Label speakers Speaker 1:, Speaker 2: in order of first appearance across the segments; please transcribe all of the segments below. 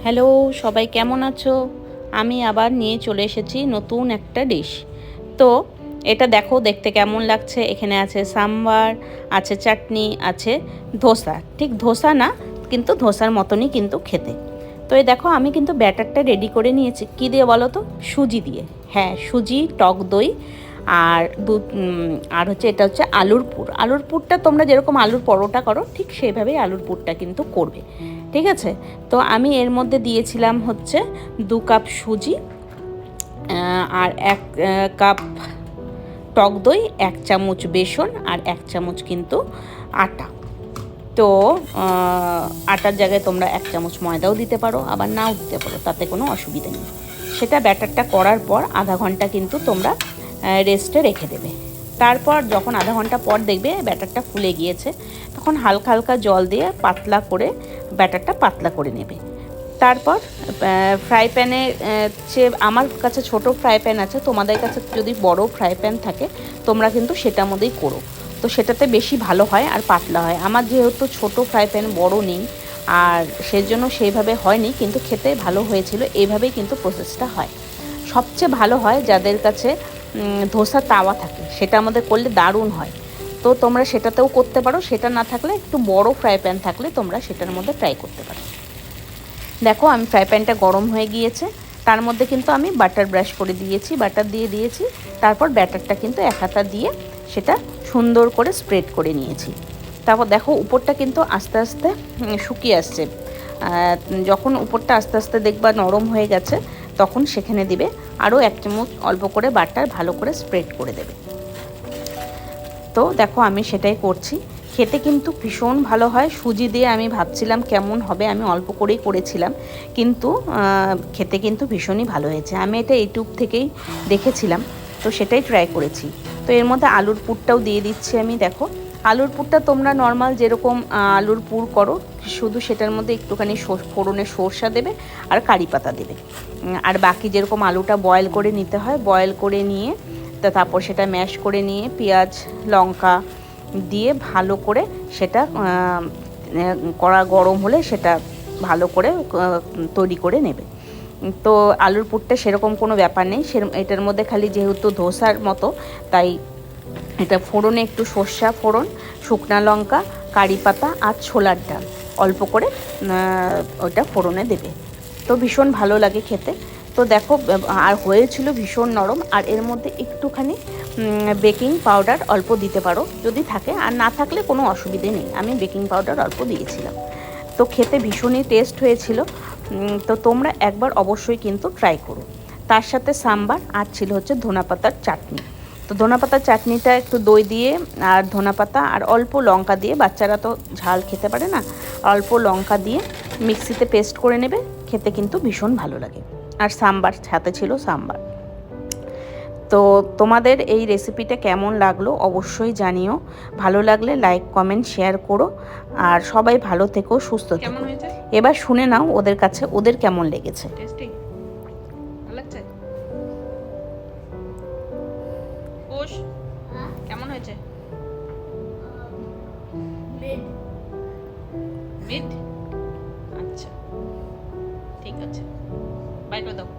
Speaker 1: Hello, সবাই কেমন আছো? আমি আবার নিয়ে চলে এসেছি নতুন একটা ডিশ। তো এটা দেখো দেখতে কেমন লাগছে। এখানে আছে সাম্বার, আছে চাটনি, আছে ধোসা। ঠিক ধোসা না, কিন্তু ধোসার মতনই কিন্তু খেতে। তো এই দেখো আমি কিন্তু ব্যাটারটা রেডি করে নিয়েছি। কী দিয়ে বলো তো? সুজি দিয়ে। হ্যাঁ, সুজি, টক দই আর দুধ, আর হচ্ছে এটা হচ্ছে আলুর পুর। আলুর পুরটা তোমরা যেরকম আলুর পরোটা করো ঠিক সেইভাবেই আলুর পুরটা কিন্তু করবে। ঠিক আছে? তো আমি এর মধ্যে দিয়েছিলাম হচ্ছে 2 কাপ সুজি, আর 1 কাপ টক দই, 1 চামচ বেসন আর 1 চামচ কিন্তু আটা। তো আটার জায়গায় তোমরা 1 চামচ ময়দাও দিতে পারো, আবার নাও দিতে পারো, তাতে কোনো অসুবিধা নেই। সেটা ব্যাটারটা করার পর আধা ঘন্টা কিন্তু তোমরা রেস্টে রেখে দেবে। তারপর যখন আধা ঘন্টা পর দেখবে ব্যাটারটা ফুলে গিয়েছে, তখন হালকা হালকা জল দিয়ে পাতলা করে ব্যাটারটা পাতলা করে নেবে। তারপর ফ্রাই প্যানে, আমার কাছে ছোট ফ্রাই প্যান আছে, তোমাদের কাছে যদি বড় ফ্রাই প্যান থাকে তোমরা কিন্তু সেটার মধ্যেই করো। তো সেটাতে বেশি ভালো হয় আর পাতলা হয়। আমার যেহেতু ছোট ফ্রাই প্যান, বড় নেই, আর সেজন্য সেইভাবে হয়নি, কিন্তু খেতে ভালো হয়েছিল। এইভাবেই কিন্তু প্রসেসটা হয়। সবচেয়ে ভালো হয় যাদের কাছে ধোসা তাওয়া থাকে, সেটার মধ্যে করলে দারুণ হয়। তো তোমরা সেটাতেও করতে পারো, সেটা না থাকলে একটু বড় ফ্রাই প্যান থাকলে তোমরা সেটার মধ্যে ট্রাই করতে পারো। দেখো আমি ফ্রাই প্যানটা গরম হয়ে গিয়েছে, তার মধ্যে কিন্তু আমি বাটার ব্রাশ করে দিয়েছি, বাটার দিয়ে দিয়েছি। তারপর ব্যাটারটা কিন্তু এক হাতা দিয়ে সেটা সুন্দর করে স্প্রেড করে নিয়েছি। তারপর দেখো উপরটা কিন্তু আস্তে আস্তে শুকিয়ে আসছে। যখন উপরটা আস্তে আস্তে দেখবা নরম হয়ে গেছে, তখন সেখানে দিবে আরও 1 চামচ অল্প করে বাটার, ভালো করে স্প্রেড করে দেবে। তো দেখো আমি সেটাই করছি। খেতে কিন্তু ভীষণ ভালো হয়। সুজি দিয়ে আমি ভাবছিলাম কেমন হবে, আমি অল্প করেই করেছিলাম, কিন্তু খেতে কিন্তু ভীষণই ভালো হয়েছে। আমি এটা ইউটিউব থেকেই দেখেছিলাম, তো সেটাই ট্রাই করেছি। তো এর মধ্যে আলুর পুরটাও দিয়ে দিচ্ছি আমি। দেখো আলুর পুরটা তোমরা নর্মাল যেরকম আলুর পুর করো, শুধু সেটার মধ্যে একটুখানি ফোড়নে সরষা দেবে আর কারি পাতা দেবে। আর বাকি যেরকম আলুটা বয়েল করে নিতে হয়, বয়েল করে নিয়ে তারপর সেটা ম্যাশ করে নিয়ে পেঁয়াজ লঙ্কা দিয়ে ভালো করে সেটা কড়া গরম হলে সেটা ভালো করে তৈরি করে নেবে। তো আলুর পুরটা সেরকম কোনো ব্যাপার নেই, এটার মধ্যে খালি যেহেতু ধোসার মতো, তাই এটা ফোড়নে একটু সর্ষা ফোড়ন, শুকনো লঙ্কা, কারি পাতা আর ছোলার ডাল অল্প করে ওটা ফোড়নে দেবে। তো ভীষণ ভালো লাগে খেতে। তো দেখো আর হয়েছিল ভীষণ নরম। আর এর মধ্যে একটুখানি বেকিং পাউডার অল্প দিতে পারো যদি থাকে, আর না থাকলে কোনো অসুবিধে নেই। আমি বেকিং পাউডার অল্প দিয়েছিলাম। তো খেতে ভীষণই টেস্ট হয়েছিল। তো তোমরা একবার অবশ্যই কিন্তু ট্রাই করো। তার সাথে সাম্বার আর ছিল হচ্ছে ধনেপাতার চাটনি। তো ধনেপাতার চাটনিটা একটু দই দিয়ে আর ধনেপাতা আর অল্প লঙ্কা দিয়ে, বাচ্চারা তো ঝাল খেতে পারে না, অল্প লঙ্কা দিয়ে মিক্সিতে পেস্ট করে নেবে। খেতে কিন্তু ভীষণ ভালো লাগে। আর সাম্বার সাথে ছিল সাম্বার। তো তোমাদের এই রেসিপিটা কেমন লাগলো অবশ্যই জানিও। ভালো লাগলে লাইক কমেন্ট শেয়ার করো। আর সবাই ভালো থেকো, সুস্থ থেকো। এবার শুনে নাও ওদের কাছে ওদের কেমন লেগেছে।
Speaker 2: টেস্টি ভালো লাগছে? কোষ কেমন হয়েছে? Mid mid. আচ্ছা ঠিক আছে, বাই করে দাও।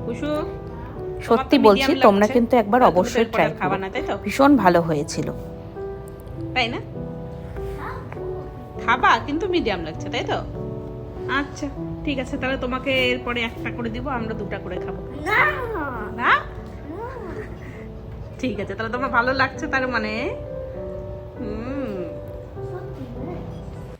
Speaker 2: কুশু
Speaker 1: সত্যি বলছি, তোমরা কিন্তু একবার অবশ্যই ট্রাই করো, ভীষণ ভালো হয়েছিল।
Speaker 2: তাই না? খাবা কিন্তু মিডিয়াম লাগছে, তাই তো? আচ্ছা ঠিক আছে, তাহলে তোমাকে এরপরে একটা করে দিব, আমরা 2টা করে খাবো। না ঠিক আছে, তাহলে তোমার ভালো লাগছে তার মানে।